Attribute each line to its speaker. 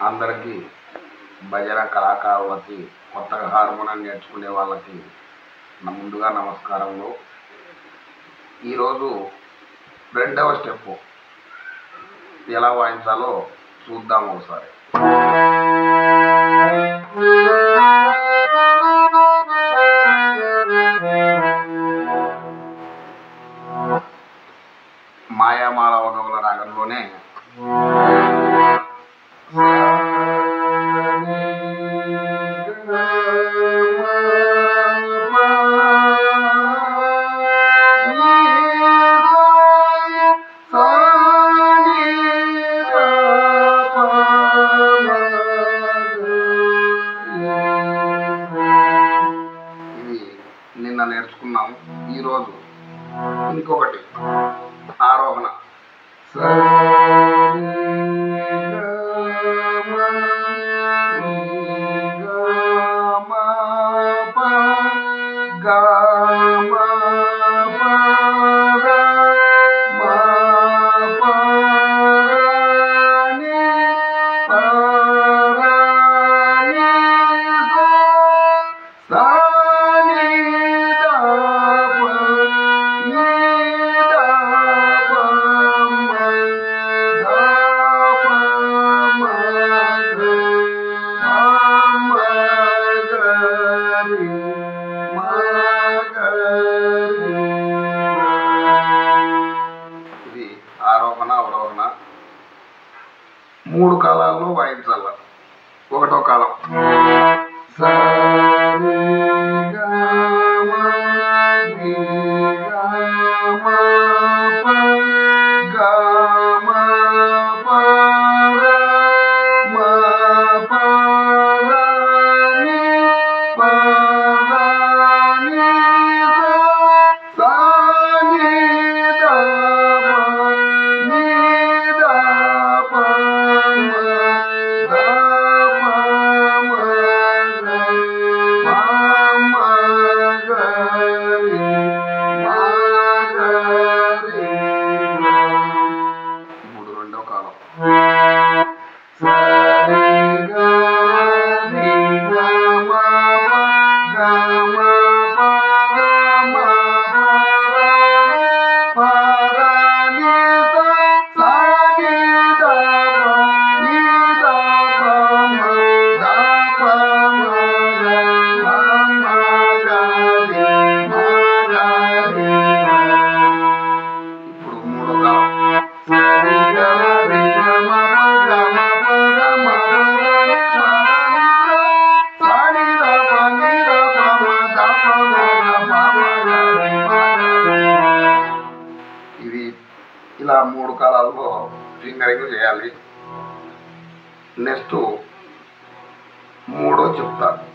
Speaker 1: అందరికీ భజన కళాకారులకి కొత్తగా హార్మోనియం నేర్చుకునే వాళ్ళకి ముందుగా నమస్కారములు. ఈరోజు రెండవ స్టెప్ ఎలా వాయించాలో చూద్దాం ఒకసారి. మాయామాల వగవుల రాగంలోనే నిన్న నేర్చుకున్నాము. ఈరోజు ఇంకొకటి ఆరోహణ. ఇది ఆరోహణ అవరోహణ. 3 కాలాల్లో వాయించాల. ఒకటో కాలం ఇలా 3 కాలాల్లో ఫింగరింగ్ చేయాలి. నెక్స్ట్ 3 చెప్తాను.